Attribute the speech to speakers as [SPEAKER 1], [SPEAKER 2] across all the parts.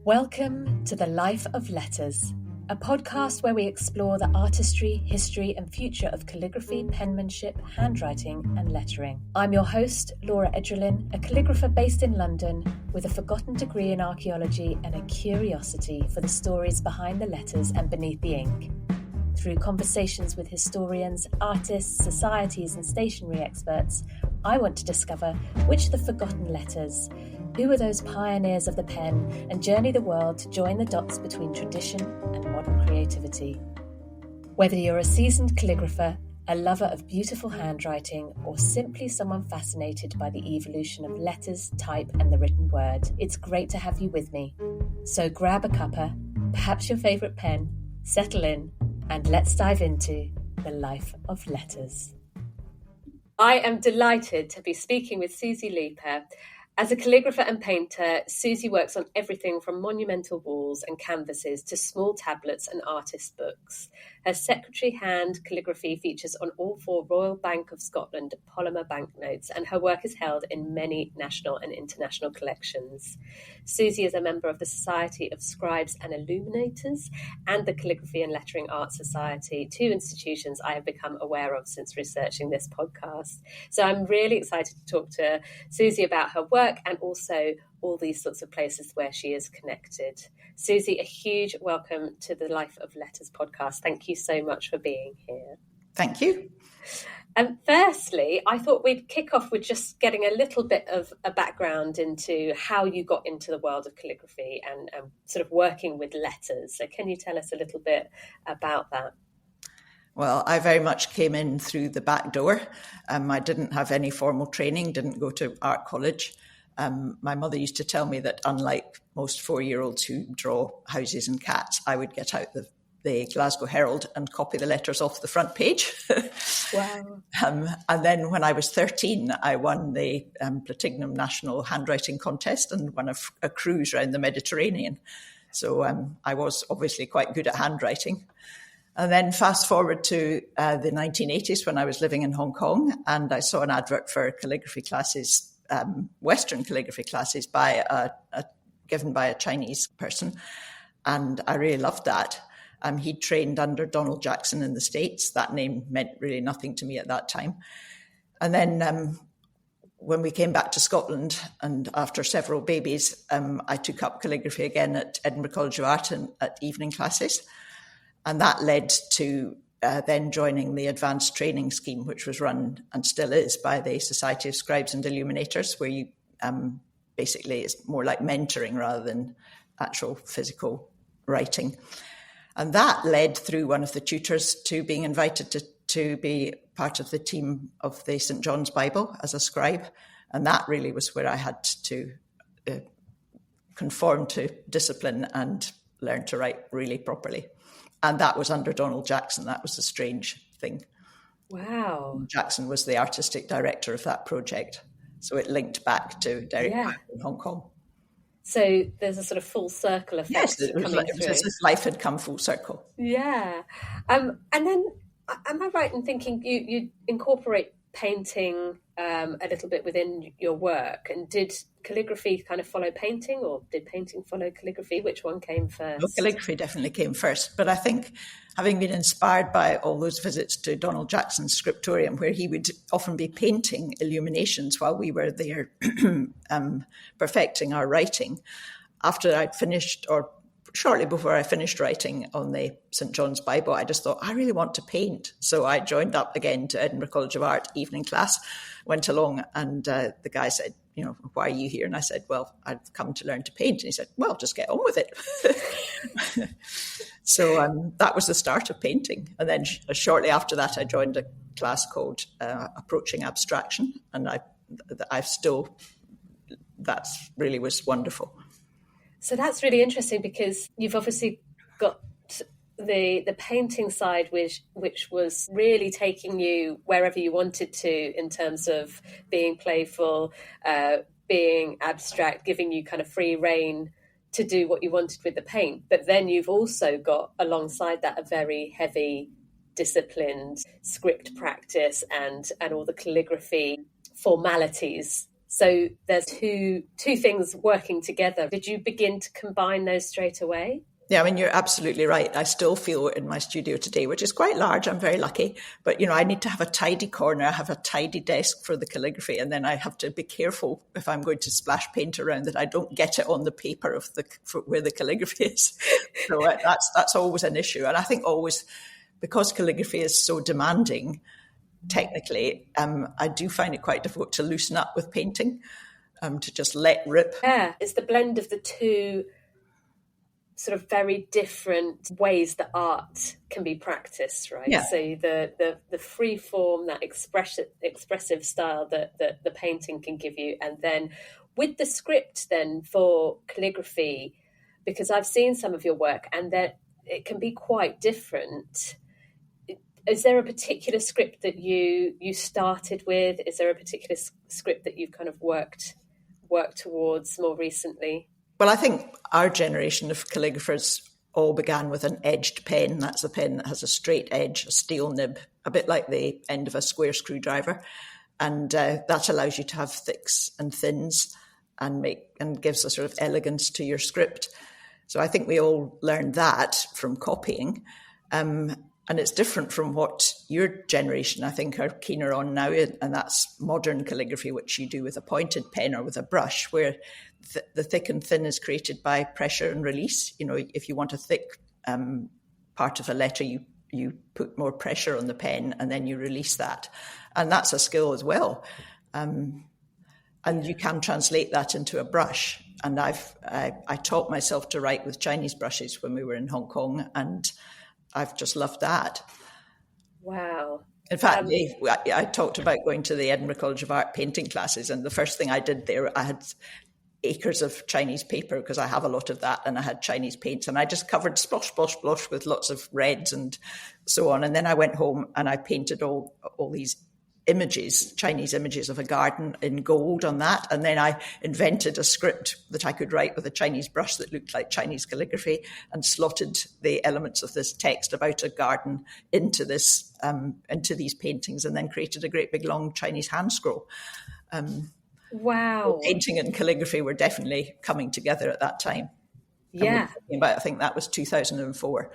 [SPEAKER 1] Welcome to The Life of Letters, a podcast where we explore the artistry, history, and future of calligraphy, penmanship, handwriting, and lettering. I'm your host, Laura Edralin, a calligrapher based in London with a forgotten degree in archaeology and a curiosity for the stories behind the letters and beneath the ink. Through conversations with historians, artists, societies, and stationery experts, I want to discover which are the forgotten letters, who are those pioneers of the pen, and journey the world to join the dots between tradition and modern creativity. Whether you're a seasoned calligrapher, a lover of beautiful handwriting, or simply someone fascinated by the evolution of letters, type, and the written word, it's great to have you with me. So grab a cuppa, perhaps your favourite pen, settle in, and let's dive into the life of letters. I am delighted to be speaking with Susie Leiper. As a calligrapher and painter, Susie works on everything from monumental walls and canvases to small tablets and artist books. Her secretary hand calligraphy features on all 4 Royal Bank of Scotland polymer banknotes, and her work is held in many national and international collections. Susie is a member of the Society of Scribes and Illuminators and the Calligraphy and Lettering Art Society, 2 institutions I have become aware of since researching this podcast. So I'm really excited to talk to Susie about her work and also all these sorts of places where she is connected. Susie, a huge welcome to the Life of Letters podcast. Thank you so much for being here.
[SPEAKER 2] Thank you.
[SPEAKER 1] And firstly, I thought we'd kick off with just getting a little bit of a background into how you got into the world of calligraphy and sort of working with letters. So can you tell us a little bit about that?
[SPEAKER 2] Well, I very much came in through the back door. I didn't have any formal training, didn't go to art college. My mother used to tell me that unlike most 4-year-olds who draw houses and cats, I would get out the Glasgow Herald and copy the letters off the front page.
[SPEAKER 1] Wow.
[SPEAKER 2] And then when I was 13, I won the Platinum National Handwriting Contest and won a cruise around the Mediterranean. So I was obviously quite good at handwriting. And then fast forward to the 1980s when I was living in Hong Kong, and I saw an advert for calligraphy classes, Western calligraphy classes given by a Chinese person. And I really loved that. He trained under Donald Jackson in the States. That name meant really nothing to me at that time. And then when we came back to Scotland, and after several babies, I took up calligraphy again at Edinburgh College of Art and at evening classes. And that led to then joining the advanced training scheme, which was run and still is by the Society of Scribes and Illuminators, where you basically it's more like mentoring rather than actual physical writing. And that led through one of the tutors to being invited to be part of the team of the St. John's Bible as a scribe. And that really was where I had to conform to discipline and learn to write really properly. And that was under Donald Jackson. That was a strange thing.
[SPEAKER 1] Wow.
[SPEAKER 2] Jackson was the artistic director of that project. So it linked back to Derek in Hong Kong.
[SPEAKER 1] So there's a sort of full circle effect.
[SPEAKER 2] Yes, it was as if life had come full circle.
[SPEAKER 1] Yeah. And then, am I right in thinking you incorporate painting a little bit within your work? And did calligraphy kind of follow painting, or did painting follow calligraphy? Which one came first?
[SPEAKER 2] No, calligraphy definitely came first. But I think having been inspired by all those visits to Donald Jackson's scriptorium, where he would often be painting illuminations while we were there perfecting our writing, after I'd finished, or shortly before I finished writing on the St. John's Bible, I just thought, I really want to paint. So I joined up again to Edinburgh College of Art evening class, went along, and the guy said, why are you here? And I said, well, I've come to learn to paint. And he said, well, just get on with it. So that was the start of painting. And then shortly after that, I joined a class called Approaching Abstraction. And that really was wonderful.
[SPEAKER 1] So that's really interesting, because you've obviously got the painting side, which was really taking you wherever you wanted to in terms of being playful, being abstract, giving you kind of free rein to do what you wanted with the paint. But then you've also got alongside that a very heavy, disciplined script practice and all the calligraphy formalities So there's two things working together. Did you begin to combine those straight away?
[SPEAKER 2] Yeah, I mean, you're absolutely right. I still feel in my studio today, which is quite large. I'm very lucky. But, I need to have a tidy corner. I have a tidy desk for the calligraphy. And then I have to be careful if I'm going to splash paint around that I don't get it on the paper where the calligraphy is. So that's always an issue. And I think always, because calligraphy is so demanding, technically, I do find it quite difficult to loosen up with painting, to just let rip.
[SPEAKER 1] Yeah, it's the blend of the two sort of very different ways that art can be practiced, right?
[SPEAKER 2] Yeah.
[SPEAKER 1] So the free form, that expressive style that the painting can give you, and then with the script then for calligraphy, because I've seen some of your work and that it can be quite different. Is there a particular script that you started with? Is there a particular script that you've kind of worked towards more recently?
[SPEAKER 2] Well, I think our generation of calligraphers all began with an edged pen. That's a pen that has a straight edge, a steel nib, a bit like the end of a square screwdriver. And that allows you to have thicks and thins and gives a sort of elegance to your script. So I think we all learned that from copying. And it's different from what your generation, I think, are keener on now, and that's modern calligraphy, which you do with a pointed pen or with a brush, where the thick and thin is created by pressure and release. If you want a thick part of a letter, you put more pressure on the pen and then you release that. And that's a skill as well. And you can translate that into a brush. And I taught myself to write with Chinese brushes when we were in Hong Kong, and I've just loved that.
[SPEAKER 1] Wow.
[SPEAKER 2] In fact, I talked about going to the Edinburgh College of Art painting classes, and the first thing I did there, I had acres of Chinese paper because I have a lot of that, and I had Chinese paints, and I just covered splosh, splosh, splosh with lots of reds and so on. And then I went home and I painted all these images, Chinese images of a garden in gold on that. And then I invented a script that I could write with a Chinese brush that looked like Chinese calligraphy, and slotted the elements of this text about a garden into these paintings, and then created a great big long Chinese hand scroll.
[SPEAKER 1] Wow.
[SPEAKER 2] Painting and calligraphy were definitely coming together at that time.
[SPEAKER 1] Yeah.
[SPEAKER 2] I think that was 2004.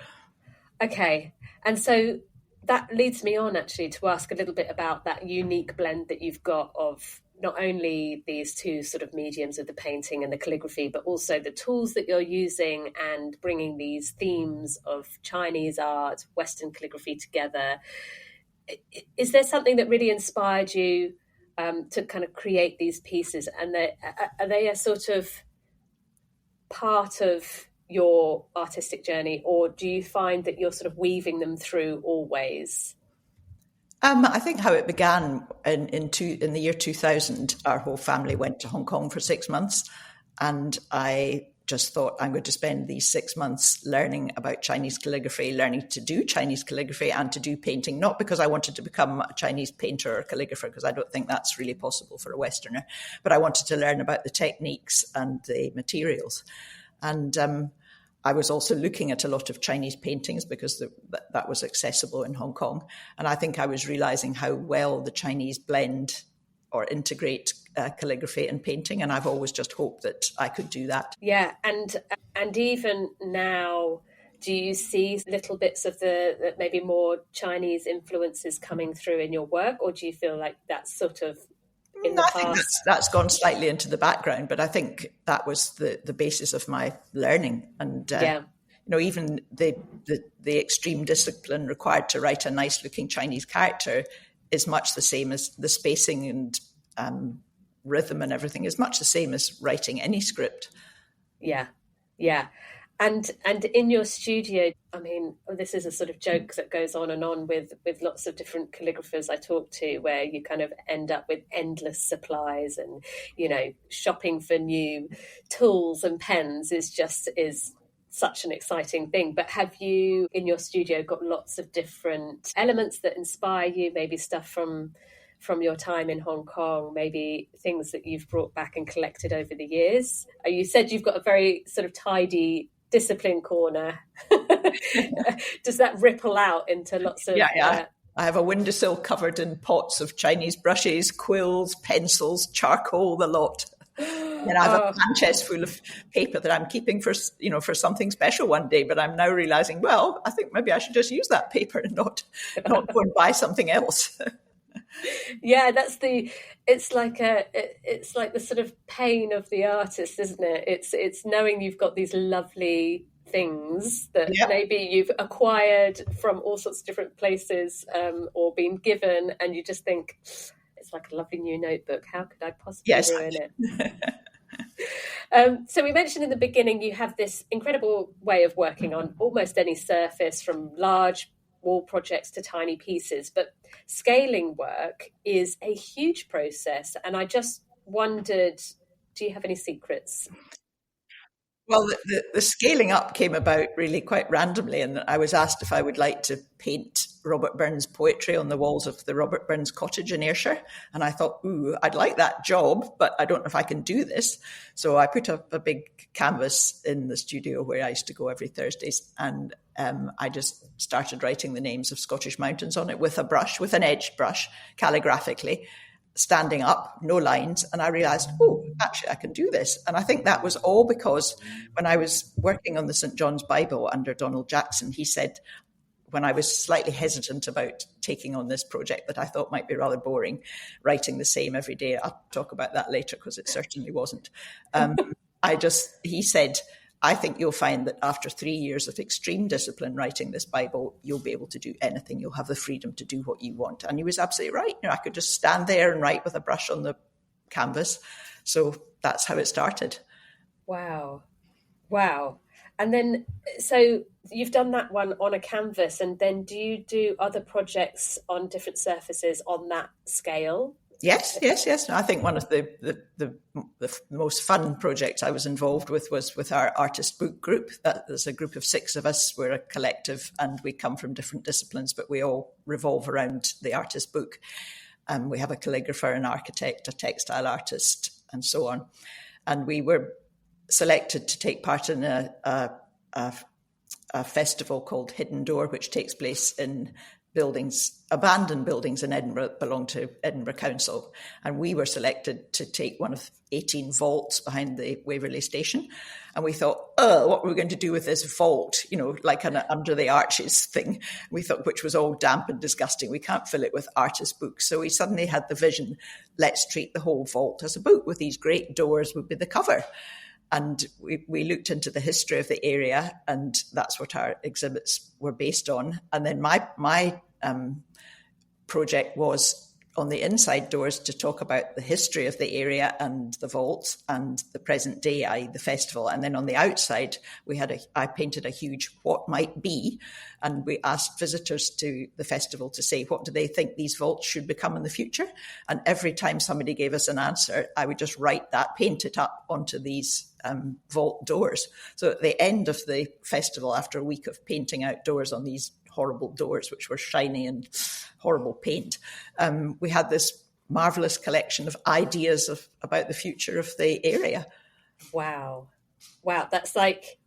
[SPEAKER 1] Okay. And so that leads me on actually to ask a little bit about that unique blend that you've got of not only these two sort of mediums of the painting and the calligraphy, but also the tools that you're using and bringing these themes of Chinese art, Western calligraphy together. Is there something that really inspired you to kind of create these pieces? And are they a sort of part of your artistic journey, or do you find that you're sort of weaving them through always?
[SPEAKER 2] I think how it began in the year 2000, our whole family went to Hong Kong for 6 months, and I just thought I'm going to spend these 6 months learning about Chinese calligraphy, learning to do Chinese calligraphy and to do painting, not because I wanted to become a Chinese painter or calligrapher, because I don't think that's really possible for a Westerner, but I wanted to learn about the techniques and the materials. And I was also looking at a lot of Chinese paintings because that was accessible in Hong Kong. And I think I was realizing how well the Chinese blend or integrate calligraphy and painting. And I've always just hoped that I could do that.
[SPEAKER 1] Yeah. And even now, do you see little bits of the maybe more Chinese influences coming through in your work? Or do you feel like that's sort of in the past?
[SPEAKER 2] I think that's gone slightly into the background, but I think that was the basis of my learning. And even the extreme discipline required to write a nice looking Chinese character is much the same as the spacing and rhythm and everything is much the same as writing any script.
[SPEAKER 1] Yeah. And in your studio, I mean, this is a sort of joke that goes on and on with lots of different calligraphers I talk to, where you kind of end up with endless supplies, and, shopping for new tools and pens is such an exciting thing. But have you in your studio got lots of different elements that inspire you, maybe stuff from your time in Hong Kong, maybe things that you've brought back and collected over the years? You said you've got a very sort of tidy discipline corner. Does that ripple out into lots of
[SPEAKER 2] I have a windowsill covered in pots of Chinese brushes, quills, pencils, charcoal, the lot. And I have a pan chest full of paper that I'm keeping for something special one day. But I'm now realizing, well, I think maybe I should just use that paper and not go and buy something else.
[SPEAKER 1] Yeah, it's like the sort of pain of the artist, isn't it? It's knowing you've got these lovely things that maybe you've acquired from all sorts of different places, or been given, and you just think it's like a lovely new notebook. How could I possibly ruin it? So we mentioned in the beginning you have this incredible way of working on almost any surface, from large wall projects to tiny pieces, but scaling work is a huge process, and I just wondered, do you have any secrets?
[SPEAKER 2] Well, the scaling up came about really quite randomly, and I was asked if I would like to paint Robert Burns' poetry on the walls of the Robert Burns cottage in Ayrshire. And I thought, I'd like that job, but I don't know if I can do this. So I put up a big canvas in the studio where I used to go every Thursdays, and I just started writing the names of Scottish mountains on it with a brush, with an edged brush, calligraphically, standing up, no lines. And I realized, actually, I can do this. And I think that was all because when I was working on the St. John's Bible under Donald Jackson, he said, when I was slightly hesitant about taking on this project that I thought might be rather boring, writing the same every day. I'll talk about that later because it certainly wasn't. He said, I think you'll find that after 3 years of extreme discipline writing this Bible, you'll be able to do anything. You'll have the freedom to do what you want. And he was absolutely right. I could just stand there and write with a brush on the canvas. So that's how it started.
[SPEAKER 1] Wow. And then, so you've done that one on a canvas, and then do you do other projects on different surfaces on that scale?
[SPEAKER 2] Yes. I think one of the most fun projects I was involved with was with our artist book group. There's a group of 6 of us. We're a collective, and we come from different disciplines, but we all revolve around the artist book. We have a calligrapher, an architect, a textile artist, and so on. And we were selected to take part in a festival called Hidden Door, which takes place in abandoned buildings in Edinburgh that belong to Edinburgh Council. And we were selected to take one of 18 vaults behind the Waverley Station. And we thought, what were we going to do with this vault? Like an under the arches thing. We thought, which was all damp and disgusting. We can't fill it with artist books. So we suddenly had the vision, let's treat the whole vault as a book with these great doors would be the cover. And we looked into the history of the area, and that's what our exhibits were based on. And then my project was on the inside doors to talk about the history of the area and the vaults and the present day, the festival. And then on the outside, I painted a huge what might be, and we asked visitors to the festival to say, what do they think these vaults should become in the future? And every time somebody gave us an answer, I would just write that, paint it up onto these vault doors. So at the end of the festival, after a week of painting outdoors on these horrible doors, which were shiny and horrible paint, we had this marvelous collection of ideas about the future of the area.
[SPEAKER 1] Wow, that's like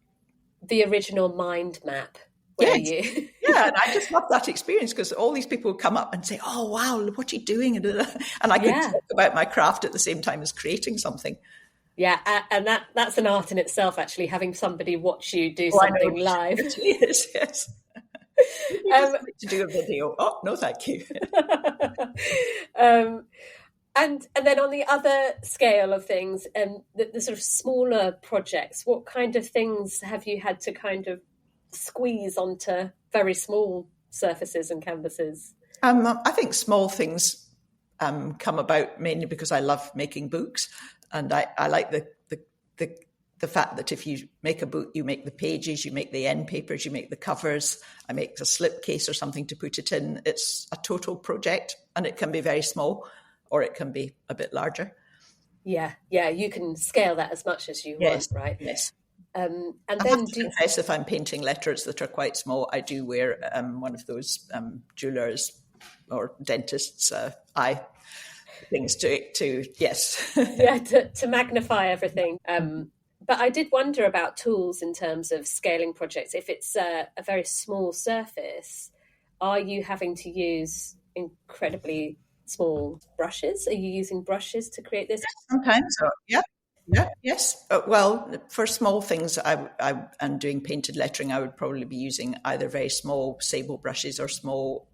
[SPEAKER 1] the original mind map.
[SPEAKER 2] Yeah, and I just love that experience because all these people would come up and say, "Oh, wow, what are you doing?" And I could talk about my craft at the same time as creating something.
[SPEAKER 1] Yeah, and that's an art in itself, actually, having somebody watch you do something live.
[SPEAKER 2] It is, yes. Like to do a video. Oh, no, thank you.
[SPEAKER 1] And then on the other scale of things, the sort of smaller projects, what kind of things have you had to kind of squeeze onto very small surfaces and canvases?
[SPEAKER 2] I think small things come about mainly because I love making books, and I like the fact that if you make a book, you make the pages, you make the end papers, you make the covers. I make a slipcase or something to put it in. It's a total project, and it can be very small or it can be a bit larger. Yeah,
[SPEAKER 1] you can scale that as much as you want, right?
[SPEAKER 2] Yes.
[SPEAKER 1] And
[SPEAKER 2] I
[SPEAKER 1] then
[SPEAKER 2] have to confess, if I'm painting letters that are quite small, I do wear one of those jewellers or dentists' eye things to yes.
[SPEAKER 1] to magnify everything. But I did wonder about tools in terms of scaling projects. If it's a very small surface, are you having to use incredibly small brushes? Are you using brushes to create this?
[SPEAKER 2] Sometimes, yeah. Yeah, yes. Well, for small things, I'm doing painted lettering. I would probably be using either very small sable brushes or small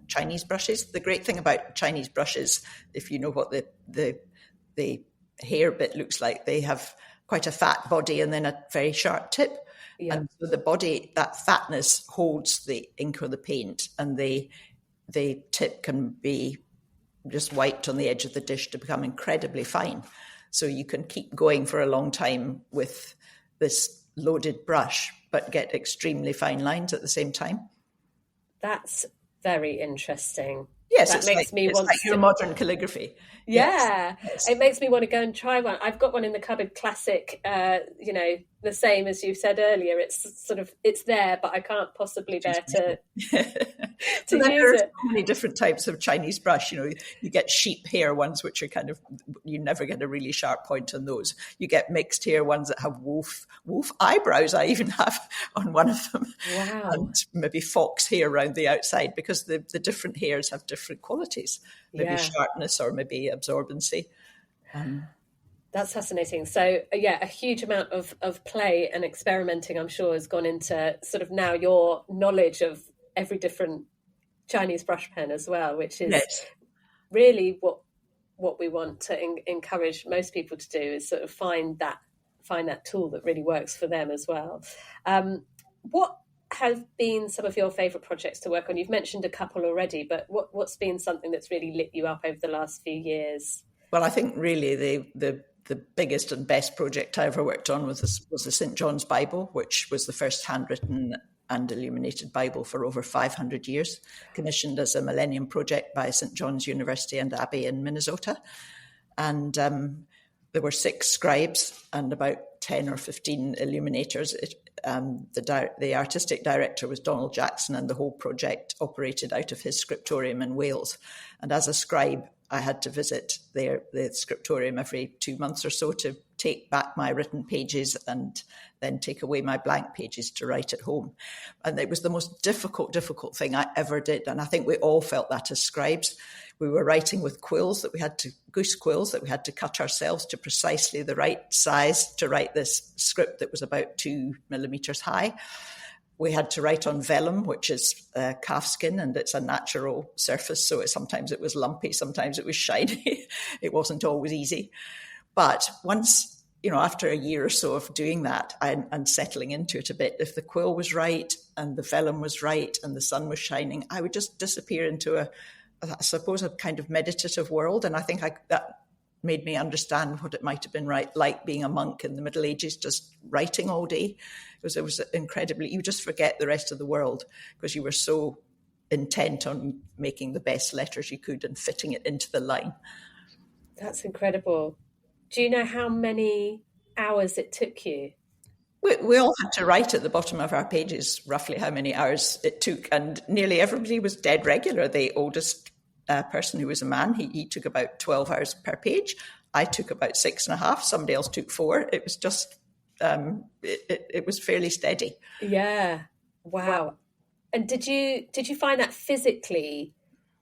[SPEAKER 2] Chinese brushes. The great thing about Chinese brushes, if you know what the hair bit looks like, they have quite a fat body and then a very sharp tip.
[SPEAKER 1] Yeah.
[SPEAKER 2] And so the body, that fatness holds the ink or the paint, and the tip can be just wiped on the edge of the dish to become incredibly fine. So you can keep going for a long time with this loaded brush, but get extremely fine lines at the same time.
[SPEAKER 1] That's very interesting.
[SPEAKER 2] Yes,
[SPEAKER 1] that makes me want
[SPEAKER 2] like your modern calligraphy.
[SPEAKER 1] Yeah,
[SPEAKER 2] yes.
[SPEAKER 1] It makes me want to go and try one. I've got one in the cupboard, classic, the same as you said earlier. It's there, but I can't possibly bear to
[SPEAKER 2] So
[SPEAKER 1] use
[SPEAKER 2] there are
[SPEAKER 1] it.
[SPEAKER 2] so many different types of Chinese brush. You get sheep hair ones, which are you never get a really sharp point on those. You get mixed hair ones that have wolf eyebrows. I even have on one of them.
[SPEAKER 1] Wow.
[SPEAKER 2] And maybe fox hair around the outside, because the different hairs have different qualities. Maybe sharpness or maybe absorbency.
[SPEAKER 1] That's fascinating. So, a huge amount of play and experimenting, I'm sure, has gone into sort of now your knowledge of every different Chinese brush pen as well, which is really what we want to encourage most people to do, is sort of find that tool that really works for them as well. What have been some of your favourite projects to work on? You've mentioned a couple already, but what's been something that's really lit you up over the last few years?
[SPEAKER 2] Well, I think really the biggest and best project I ever worked on was the St. John's Bible, which was the first handwritten and illuminated Bible for over 500 years, commissioned as a Millennium Project by St. John's University and Abbey in Minnesota. And there were 6 scribes and about 10 or 15 illuminators. The artistic director was Donald Jackson, and the whole project operated out of his scriptorium in Wales. And as a scribe, I had to visit the scriptorium every 2 months or so to take back my written pages and then take away my blank pages to write at home. And it was the most difficult thing I ever did. And I think we all felt that as scribes. We were writing with goose quills that we had to cut ourselves to precisely the right size to write this script that was about 2 millimeters high. We had to write on vellum, which is calfskin, and it's a natural surface. So sometimes it was lumpy, sometimes it was shiny. It wasn't always easy. But once, after a year or so of doing that and settling into it a bit, if the quill was right and the vellum was right and the sun was shining, I would just disappear into a kind of meditative world. And I think that made me understand what it might have been like being a monk in the Middle Ages, just writing all day. Because it was incredibly, you just forget the rest of the world because you were so intent on making the best letters you could and fitting it into the line.
[SPEAKER 1] That's incredible. Do you know how many hours it took you?
[SPEAKER 2] We all had to write at the bottom of our pages roughly how many hours it took, and nearly everybody was dead regular. The oldest person, who was a man, he took about 12 hours per page. I took about 6.5. Somebody else took 4. It was just, it was fairly steady.
[SPEAKER 1] Yeah. Wow. And did you find that physically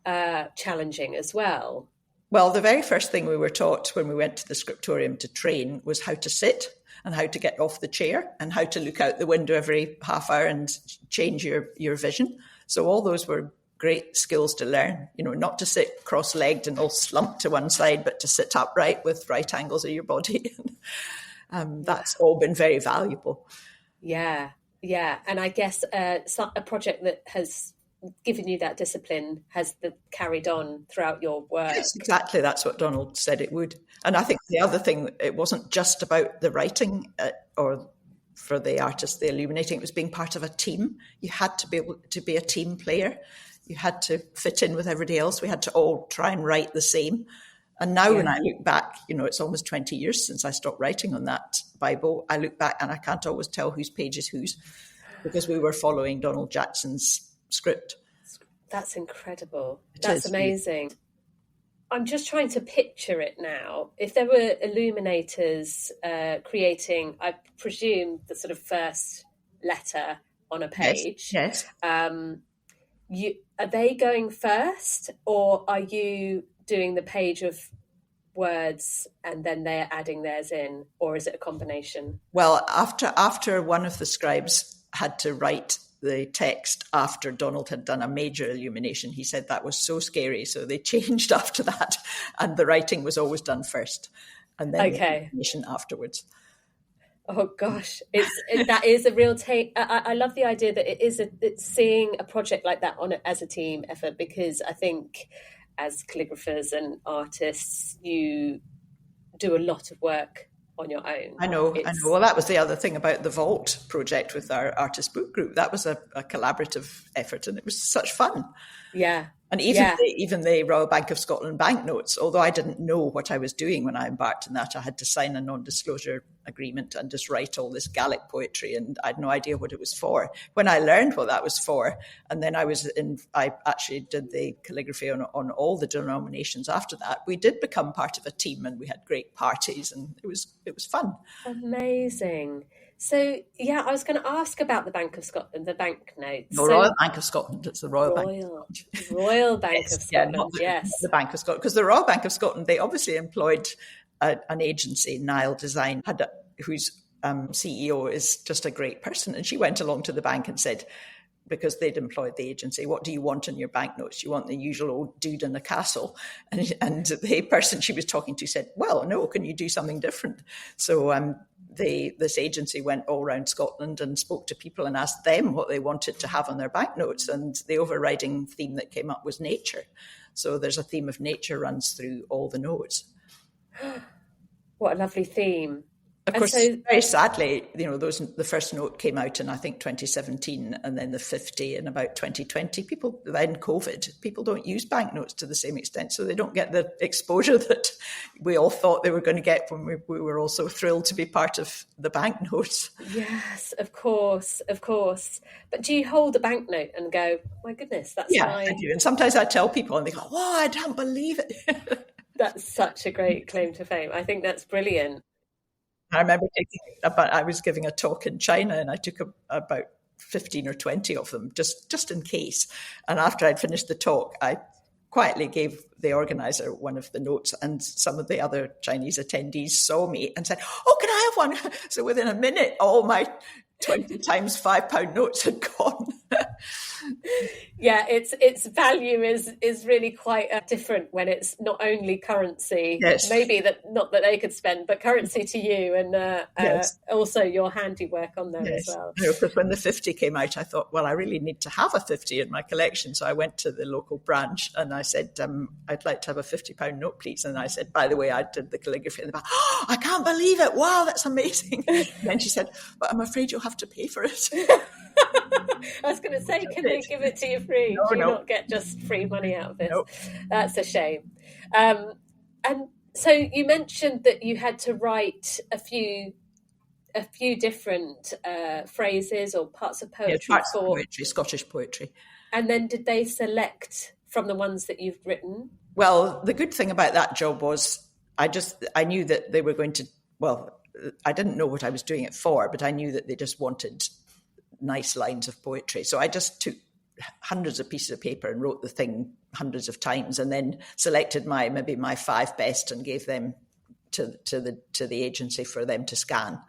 [SPEAKER 1] challenging as well?
[SPEAKER 2] Well, the very first thing we were taught when we went to the scriptorium to train was how to sit and how to get off the chair and how to look out the window every half hour and change your vision. So all those were great skills to learn, not to sit cross-legged and all slumped to one side, but to sit upright with right angles of your body. That's all been very valuable.
[SPEAKER 1] Yeah. And I guess a project that has given you that discipline has carried on throughout your work.
[SPEAKER 2] Yes, exactly. That's what Donald said it would. And I think the other thing, it wasn't just about the writing or for the artist, the illuminating, it was being part of a team. You had to be able to be a team player. You had to fit in with everybody else. We had to all try and write the same. And now when I look back, it's almost 20 years since I stopped writing on that Bible. I look back and I can't always tell whose page is whose because we were following Donald Jackson's script.
[SPEAKER 1] That's incredible. That's amazing. I'm just trying to picture it now. If there were illuminators creating, I presume, the sort of first letter on a page.
[SPEAKER 2] Yes.
[SPEAKER 1] are they going first, or are you doing the page of words and then they're adding theirs in, or is it a combination?
[SPEAKER 2] Well, after one of the scribes had to write the text after Donald had done a major illumination, he said that was so scary, so they changed after that, and the writing was always done first, and then the illumination afterwards.
[SPEAKER 1] Oh gosh, that is a real take. I love the idea that it's seeing a project like that as a team effort, because I think as calligraphers and artists, you do a lot of work on your own.
[SPEAKER 2] I know. Well, that was the other thing about the Vault project with our artist book group. That was a collaborative effort, and it was such fun.
[SPEAKER 1] Yeah.
[SPEAKER 2] And even the Royal Bank of Scotland banknotes, although I didn't know what I was doing when I embarked on that, I had to sign a non-disclosure agreement and just write all this Gaelic poetry, and I had no idea what it was for. When I learned what that was for, and then I actually did the calligraphy on all the denominations after that, we did become part of a team, and we had great parties, and it was fun.
[SPEAKER 1] Amazing. So, I was going to ask about the Bank of Scotland, the banknotes.
[SPEAKER 2] The Royal Bank of Scotland, it's the Royal Bank of Scotland.
[SPEAKER 1] Royal Bank of Scotland,
[SPEAKER 2] not the Bank of Scotland. Because the Royal Bank of Scotland, they obviously employed an agency, Nile Design, whose CEO is just a great person. And she went along to the bank and said, because they'd employed the agency, what do you want in your banknotes? You want the usual old dude in a castle? And the person she was talking to said, well, no, can you do something different? So this agency went all around Scotland and spoke to people and asked them what they wanted to have on their banknotes. And the overriding theme that came up was nature. So there's a theme of nature runs through all the notes.
[SPEAKER 1] What a lovely theme.
[SPEAKER 2] Of course, very sadly, the first note came out in, I think, 2017, and then the 50 in about 2020. Then COVID, people don't use banknotes to the same extent, so they don't get the exposure that we all thought they were going to get when we were all so thrilled to be part of the banknotes.
[SPEAKER 1] Yes, of course. But do you hold a banknote and go, my goodness, that's
[SPEAKER 2] I do. And sometimes I tell people, and they go, oh, I can't believe it.
[SPEAKER 1] That's such a great claim to fame. I think that's brilliant.
[SPEAKER 2] I remember I was giving a talk in China, and I took about 15 or 20 of them just in case. And after I'd finished the talk, I quietly gave the organizer one of the notes, and some of the other Chinese attendees saw me and said, oh, can I have one? So within a minute, all my 20 times £5 notes had gone.
[SPEAKER 1] Yeah, its value is really quite different when it's not only currency, maybe not that they could spend, but currency to you, and also your handiwork on there as well.
[SPEAKER 2] Because when the 50 came out, I thought, well, I really need to have a 50 in my collection. So I went to the local branch and I said, I'd like to have a £50 note, please. And I said, by the way, I did the calligraphy in the back. Oh, I can't believe it. Wow, that's amazing. And then she said, but I'm afraid you'll have to pay for it.
[SPEAKER 1] I was going to say, can they give it to you free? Do you not get just free money out of this?
[SPEAKER 2] No.
[SPEAKER 1] That's a shame. And so you mentioned that you had to write a few different phrases or parts of poetry.
[SPEAKER 2] Parts of poetry, Scottish poetry.
[SPEAKER 1] And then did they select from the ones that you've written?
[SPEAKER 2] Well, the good thing about that job was I knew that they were going to, well, I didn't know what I was doing it for, but I knew that they just wanted nice lines of poetry. So I just took hundreds of pieces of paper and wrote the thing hundreds of times, and then selected maybe my 5 best and gave them to the agency for them to scan.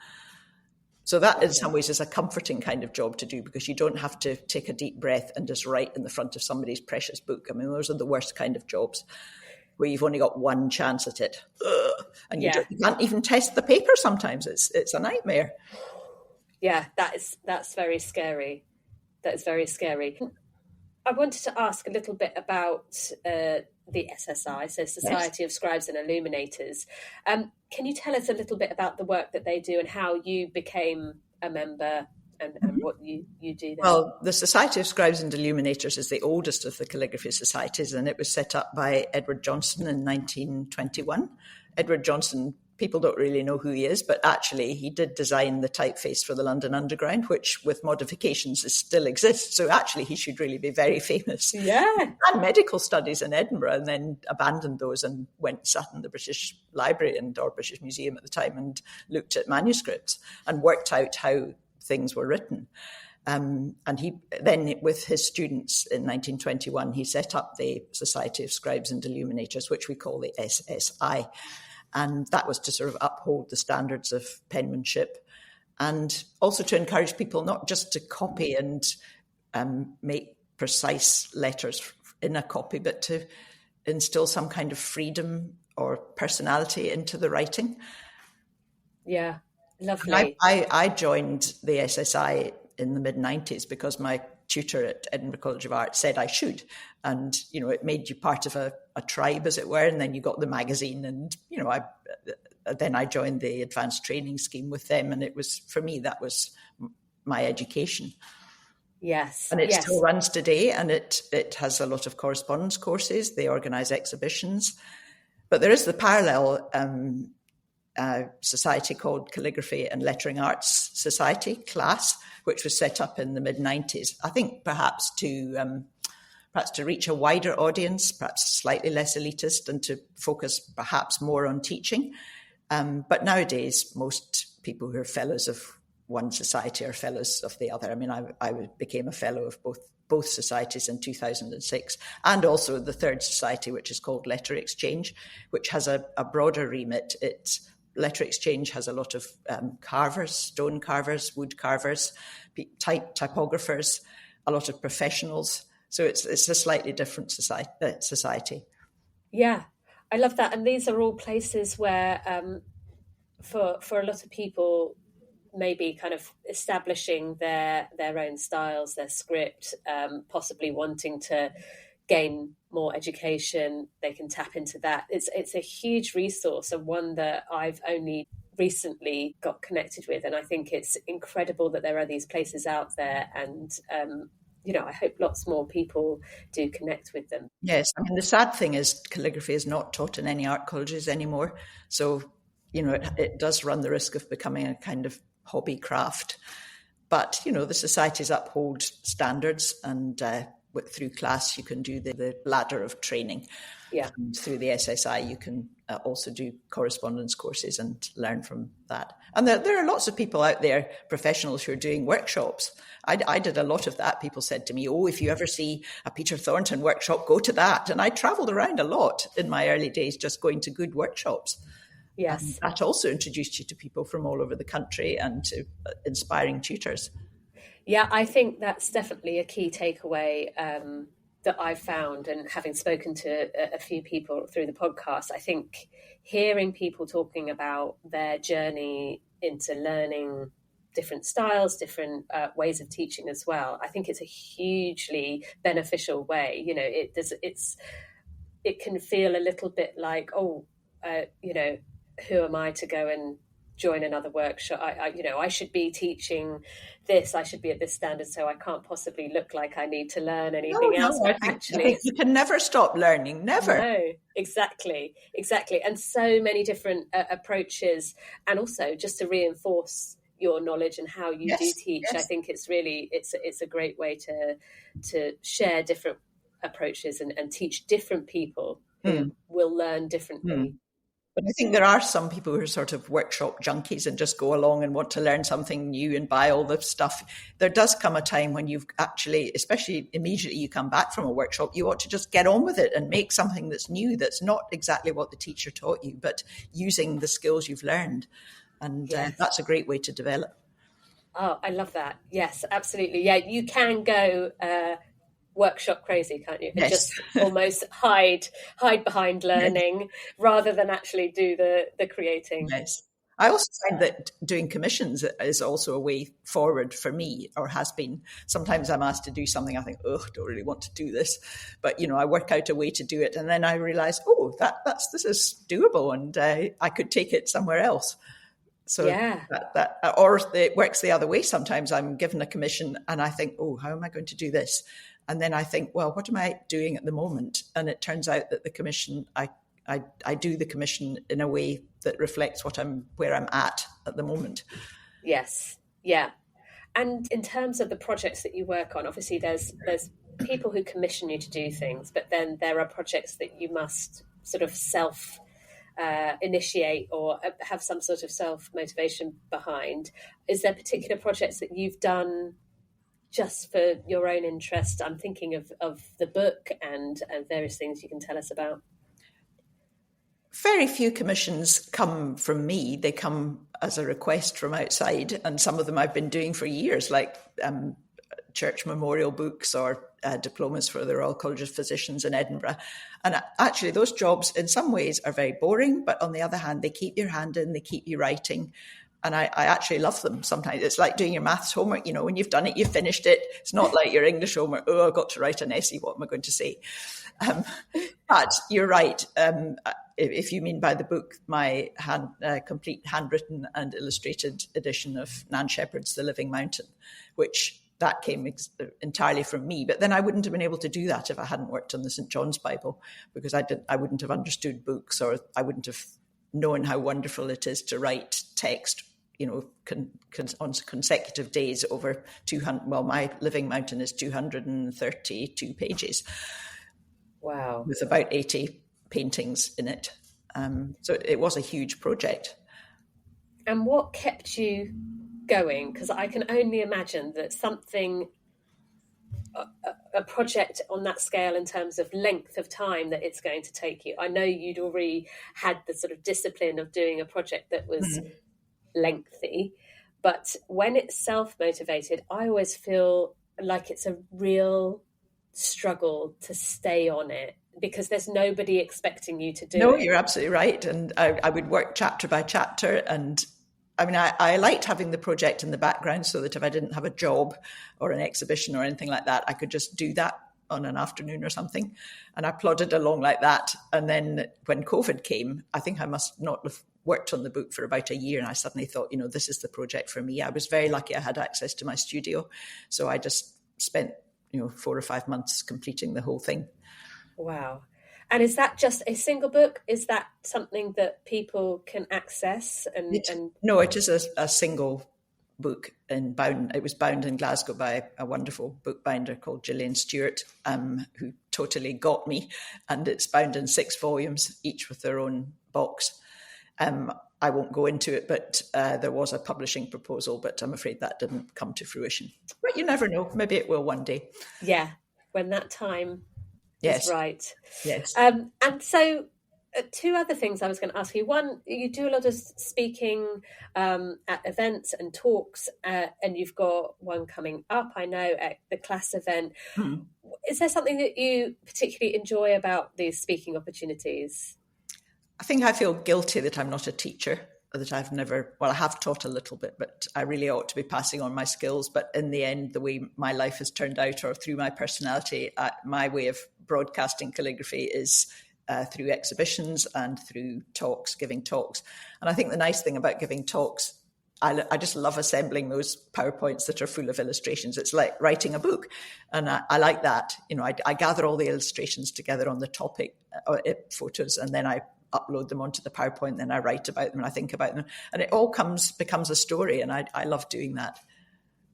[SPEAKER 2] So that in some ways is a comforting kind of job to do, because you don't have to take a deep breath and just write in the front of somebody's precious book. I mean, those are the worst kind of jobs, where you've only got one chance at it. And you can't even test the paper sometimes. It's a nightmare.
[SPEAKER 1] Yeah, that's very scary. That is very scary. I wanted to ask a little bit about the SSI, so Society of Scribes and Illuminators. Can you tell us a little bit about the work that they do and how you became a member and what you do there?
[SPEAKER 2] Well, the Society of Scribes and Illuminators is the oldest of the calligraphy societies, and it was set up by Edward Johnston in 1921. Edward Johnston, people don't really know who he is, but actually he did design the typeface for the London Underground, which with modifications still exists. So actually he should really be very famous.
[SPEAKER 1] Yeah.
[SPEAKER 2] And medical studies in Edinburgh, and then abandoned those and went sat in the British Library or British Museum at the time and looked at manuscripts and worked out how things were written. And he then, with his students in 1921, he set up the Society of Scribes and Illuminators, which we call the SSI. And that was to sort of uphold the standards of penmanship, and also to encourage people not just to copy and make precise letters in a copy, but to instill some kind of freedom or personality into the writing.
[SPEAKER 1] Yeah, lovely.
[SPEAKER 2] I joined the SSI in the mid-90s because my tutor at Edinburgh College of Art said I should. And, it made you part of a tribe, as it were, and then you got the magazine. And, then I joined the advanced training scheme with them. And it was, for me, that was my education.
[SPEAKER 1] Yes.
[SPEAKER 2] And it still runs today, and it has a lot of correspondence courses. They organise exhibitions. But there is the parallel society called Calligraphy and Lettering Arts Society, CLASS, which was set up in the mid-90s. I think perhaps to reach a wider audience, perhaps slightly less elitist, and to focus perhaps more on teaching. But nowadays, most people who are fellows of one society are fellows of the other. I mean, I became a fellow of both societies in 2006, and also the third society, which is called Letter Exchange, which has a broader remit. Letter Exchange has a lot of carvers, stone carvers, wood carvers, typographers, a lot of professionals. So it's a slightly different society.
[SPEAKER 1] Yeah, I love that. And these are all places where, for a lot of people, maybe kind of establishing their own styles, their script, possibly wanting to gain more education, they can tap into that. It's a huge resource, and one that I've only recently got connected with. And I think it's incredible that there are these places out there, and I hope lots more people do connect with them.
[SPEAKER 2] Yes, I mean, the sad thing is calligraphy is not taught in any art colleges anymore. So, it does run the risk of becoming a kind of hobby craft. But, the societies uphold standards, and through CLASS, you can do the ladder of training.
[SPEAKER 1] Yeah.
[SPEAKER 2] And through the SSI, you can also do correspondence courses and learn from that. And there are lots of people out there, professionals, who are doing workshops. I did a lot of that. People said to me, if you ever see a Peter Thornton workshop, go to that. And I travelled around a lot in my early days, just going to good workshops.
[SPEAKER 1] Yes.
[SPEAKER 2] And that also introduced you to people from all over the country and to inspiring tutors.
[SPEAKER 1] Yeah, I think that's definitely a key takeaway that I've found, and having spoken to a few people through the podcast, I think hearing people talking about their journey into learning different styles, different ways of teaching as well, I think it's a hugely beneficial way. It can feel a little bit like, who am I to go and join another workshop? I should be teaching this. I should be at this standard, so I can't possibly look like I need to learn anything else.
[SPEAKER 2] But actually, you can never stop learning. Never.
[SPEAKER 1] No, exactly. And so many different approaches, and also just to reinforce your knowledge and how you do teach. Yes. I think it's a great way to share different approaches and teach different people who will learn differently.
[SPEAKER 2] But I think there are some people who are sort of workshop junkies and just go along and want to learn something new and buy all the stuff. There does come a time when you've actually, especially immediately you come back from a workshop, you ought to just get on with it and make something that's new, that's not exactly what the teacher taught you, but using the skills you've learned. And that's a great way to develop.
[SPEAKER 1] Oh, I love that. Yes, absolutely. Yeah, you can go workshop crazy, can't you? And just almost hide behind learning rather than actually do the creating.
[SPEAKER 2] Yes. I also find that doing commissions is also a way forward for me, or has been. Sometimes I'm asked to do something, I think, I don't really want to do this. But, I work out a way to do it. And then I realize, this is doable, and I could take it somewhere else. So or it works the other way. Sometimes I'm given a commission and I think, how am I going to do this? And then I think, well, what am I doing at the moment? And it turns out that the commission, I do the commission in a way that reflects where I'm at the moment.
[SPEAKER 1] Yes. Yeah. And in terms of the projects that you work on, obviously there's people who commission you to do things, but then there are projects that you must sort of self initiate or have some sort of self motivation behind. Is there particular projects that you've done just for your own interest? I'm thinking of the book and various things you can tell us about.
[SPEAKER 2] Very few commissions come from me. They come as a request from outside, and some of them I've been doing for years, like church memorial books or diplomas for the Royal College of Physicians in Edinburgh. And actually those jobs in some ways are very boring, but on the other hand, they keep your hand in, they keep you writing. And I actually love them sometimes. It's like doing your maths homework. You know, when you've done it, you've finished it. It's not like your English homework. Oh, I've got to write an essay. What am I going to say? But you're right. If you mean by the book, my complete handwritten and illustrated edition of Nan Shepherd's The Living Mountain, which that came entirely from me. But then I wouldn't have been able to do that if I hadn't worked on the St. John's Bible, because I wouldn't have understood books, or I wouldn't have known how wonderful it is to write text, you know, on consecutive days over 200. Well, my Living Mountain is 232 pages.
[SPEAKER 1] Wow.
[SPEAKER 2] With about 80 paintings in it. So it was a huge project.
[SPEAKER 1] And what kept you going? Because I can only imagine that a project on that scale in terms of length of time that it's going to take you. I know you'd already had the sort of discipline of doing a project that was lengthy, but when it's self-motivated, I always feel like it's a real struggle to stay on it, because there's nobody expecting you to do it.
[SPEAKER 2] No, you're absolutely right. And I would work chapter by chapter. And I mean, I liked having the project in the background so that if I didn't have a job or an exhibition or anything like that, I could just do that on an afternoon or something. And I plodded along like that. And then when COVID came, I think I must not have worked on the book for about a year. And I suddenly thought, you know, this is the project for me. I was very lucky I had access to my studio. So I just spent 4 or 5 months completing the whole thing.
[SPEAKER 1] Wow. And is that just a single book? Is that something that people can access?
[SPEAKER 2] No, it is a single book bound. It was bound in Glasgow by a wonderful bookbinder called Gillian Stewart, who totally got me. And it's bound in 6 volumes, each with their own box. I won't go into it, but there was a publishing proposal, but I'm afraid that didn't come to fruition. But you never know. Maybe it will one day.
[SPEAKER 1] Yeah, when that time is right.
[SPEAKER 2] Yes.
[SPEAKER 1] And so 2 other things I was going to ask you. One, you do a lot of speaking at events and talks, and you've got one coming up, I know, at the class event. Is there something that you particularly enjoy about these speaking opportunities?
[SPEAKER 2] I think I feel guilty that I'm not a teacher, that I have taught a little bit, but I really ought to be passing on my skills. But in the end, the way my life has turned out, or through my personality, my way of broadcasting calligraphy is through exhibitions and through talks, giving talks. And I think the nice thing about giving talks, I just love assembling those PowerPoints that are full of illustrations. It's like writing a book. And I like that. I gather all the illustrations together on the topic, photos, and then I upload them onto the PowerPoint, then I write about them and I think about them. And it all becomes a story. And I love doing that.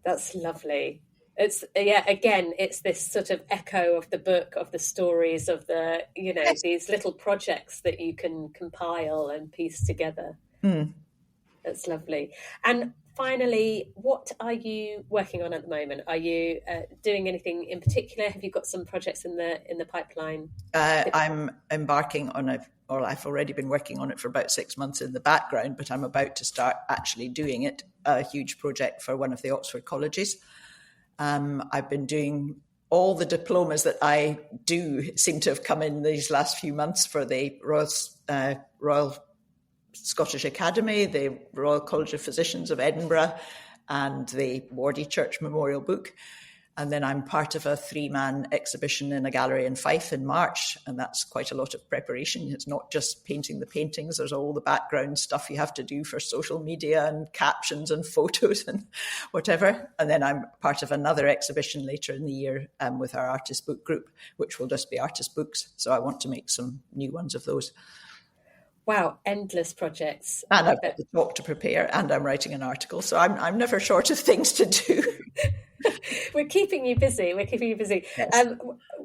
[SPEAKER 1] That's lovely. It's, again, it's this sort of echo of the book, of the stories, of the, yes, these little projects that you can compile and piece together. That's lovely. And finally, what are you working on at the moment? Are you doing anything in particular? Have you got some projects in the pipeline?
[SPEAKER 2] I'm embarking on I've already been working on it for about 6 months in the background, but I'm about to start actually doing it, a huge project for one of the Oxford colleges. I've been doing all the diplomas that I do seem to have come in these last few months for the Royal Scottish Academy, the Royal College of Physicians of Edinburgh, and the Wardy Church Memorial Book. And then I'm part of a 3-man exhibition in a gallery in Fife in March, and that's quite a lot of preparation. It's not just painting the paintings, there's all the background stuff you have to do for social media and captions and photos and whatever. And then I'm part of another exhibition later in the year with our artist book group, which will just be artist books. So I want to make some new ones of those. Wow, endless projects. And I've got the talk to prepare, and I'm writing an article. So I'm never short of things to do.
[SPEAKER 1] We're keeping you busy. Yes.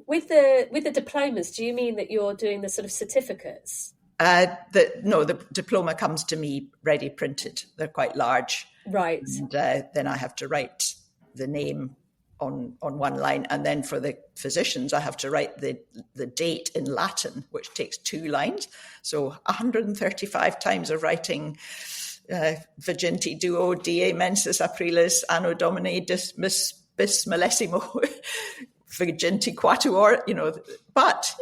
[SPEAKER 1] With the diplomas, do you mean that you're doing the sort of certificates?
[SPEAKER 2] The diploma comes to me ready printed. They're quite large.
[SPEAKER 1] Right.
[SPEAKER 2] And then I have to write the name on one line. And then for the physicians, I have to write the date in Latin, which takes 2 lines. So 135 times of writing Viginti duo die mensis aprilis anno domini bis millesimo Viginti quatuor, but,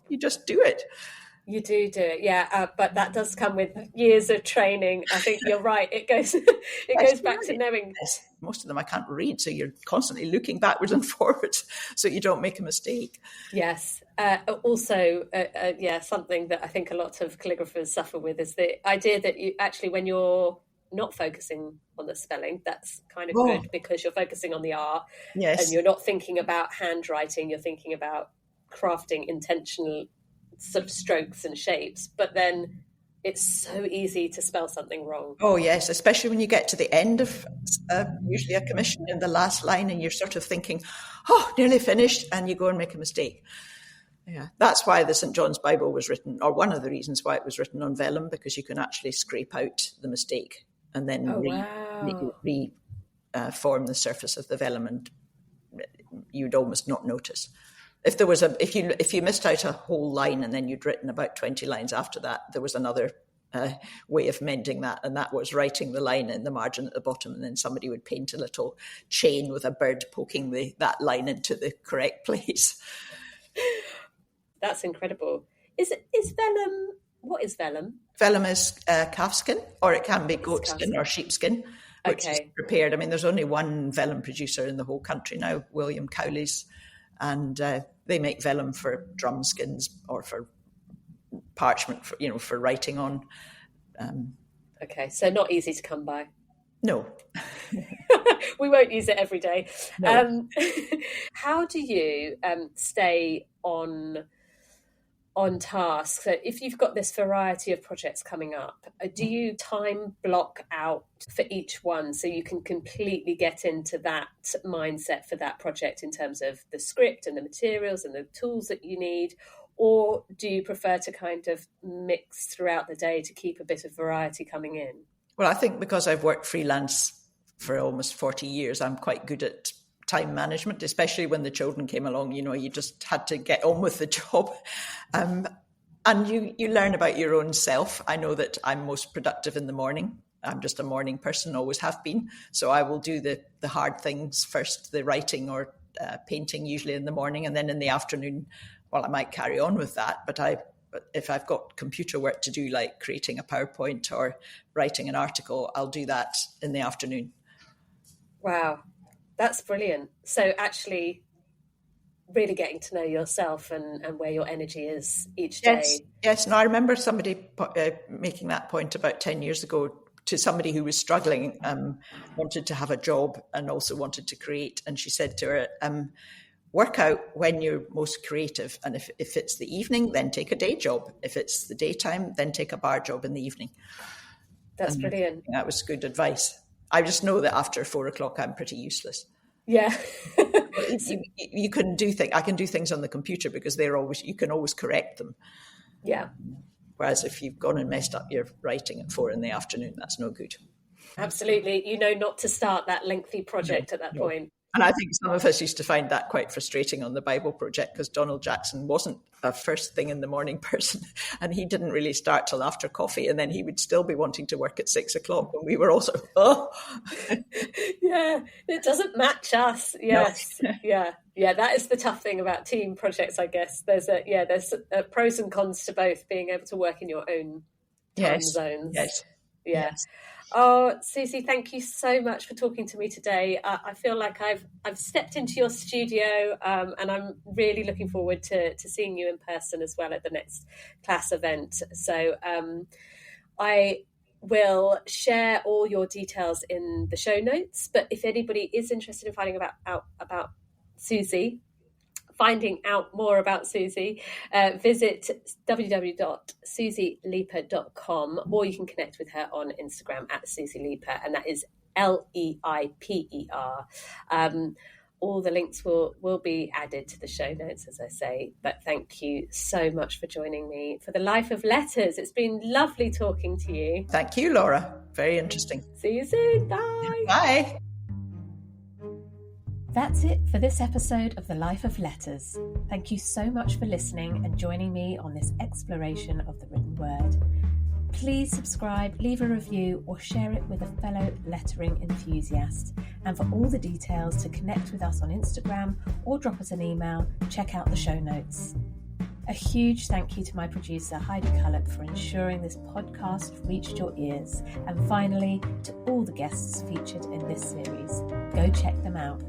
[SPEAKER 2] you just do it.
[SPEAKER 1] You do it, yeah. But that does come with years of training. I think you're right. It goes back to knowing.
[SPEAKER 2] Yes. Most of them I can't read, so you're constantly looking backwards and forwards so you don't make a mistake.
[SPEAKER 1] Yes. Also, something that I think a lot of calligraphers suffer with is the idea that you actually, when you're not focusing on the spelling, that's kind of good because you're focusing on the art.
[SPEAKER 2] Yes.
[SPEAKER 1] And you're not thinking about handwriting. You're thinking about crafting intentional sort of strokes and shapes, but then it's so easy to spell something wrong.
[SPEAKER 2] Oh yes, especially when you get to the end of usually a commission in the last line and you're sort of thinking, nearly finished, and you go and make a mistake. Yeah, that's why the St. John's Bible was written, or one of the reasons why it was written on vellum, because you can actually scrape out the mistake and then reform the surface of the vellum, and you'd almost not notice. If there was if you missed out a whole line and then you'd written about 20 lines after that, there was another way of mending that, and that was writing the line in the margin at the bottom, and then somebody would paint a little chain with a bird poking that line into the correct place.
[SPEAKER 1] That's incredible. Is vellum? What is vellum?
[SPEAKER 2] Vellum is calfskin, or it can be goatskin or sheepskin, which is prepared. I mean, there's only one vellum producer in the whole country now, William Cowley's, and they make vellum for drum skins or for parchment, for writing on.
[SPEAKER 1] Okay, so not easy to come by.
[SPEAKER 2] No.
[SPEAKER 1] We won't use it every day.
[SPEAKER 2] No.
[SPEAKER 1] How do you stay on task? So if you've got this variety of projects coming up, do you time block out for each one so you can completely get into that mindset for that project in terms of the script and the materials and the tools that you need? Or do you prefer to kind of mix throughout the day to keep a bit of variety coming in?
[SPEAKER 2] Well, I think because I've worked freelance for almost 40 years, I'm quite good at time management, especially when the children came along. You just had to get on with the job. And you learn about your own self. I know that I'm most productive in the morning. I'm just a morning person, always have been. So I will do the hard things first, the writing or painting usually in the morning. And then in the afternoon, well, I might carry on with that. But if I've got computer work to do, like creating a PowerPoint or writing an article, I'll do that in the afternoon.
[SPEAKER 1] Wow. That's brilliant. So actually really getting to know yourself and where your energy is each day.
[SPEAKER 2] Yes. No, I remember somebody making that point about 10 years ago to somebody who was struggling, wanted to have a job and also wanted to create. And she said to her, work out when you're most creative. And if it's the evening, then take a day job. If it's the daytime, then take a bar job in the evening.
[SPEAKER 1] That's brilliant.
[SPEAKER 2] That was good advice. I just know that after 4 o'clock, I'm pretty useless.
[SPEAKER 1] Yeah.
[SPEAKER 2] You can do things. I can do things on the computer because you can always correct them.
[SPEAKER 1] Yeah.
[SPEAKER 2] Whereas if you've gone and messed up your writing at 4 p.m, that's no good.
[SPEAKER 1] Absolutely. Not to start that lengthy project at that point.
[SPEAKER 2] And I think some of us used to find that quite frustrating on the Bible project because Donald Jackson wasn't a first thing in the morning person and he didn't really start till after coffee, and then he would still be wanting to work at 6 o'clock and we were also,
[SPEAKER 1] Yeah, it doesn't match us. Yes. No. Yeah, that is the tough thing about team projects, I guess. There's pros and cons to both, being able to work in your own time zones.
[SPEAKER 2] Yes.
[SPEAKER 1] Yeah.
[SPEAKER 2] Yes.
[SPEAKER 1] Oh, Susie, thank you so much for talking to me today. I feel like I've stepped into your studio, and I'm really looking forward to seeing you in person as well at the next class event. So I will share all your details in the show notes. But if anybody is interested in finding out about Susie, finding out more about Susie, visit www.susieleiper.com, or you can connect with her on Instagram at Susie Leiper, and that is Leiper. All the links will be added to the show notes, as I say. But thank you so much for joining me for The Life of Letters. It's been lovely talking to you.
[SPEAKER 2] Thank you, Laura. Very interesting.
[SPEAKER 1] See you soon. Bye.
[SPEAKER 2] Bye.
[SPEAKER 1] That's it for this episode of The Life of Letters. Thank you so much for listening and joining me on this exploration of the written word. Please subscribe, leave a review, or share it with a fellow lettering enthusiast. And for all the details to connect with us on Instagram or drop us an email, check out the show notes. A huge thank you to my producer Heidi Cullop for ensuring this podcast reached your ears. And finally, to all the guests featured in this series. Go check them out.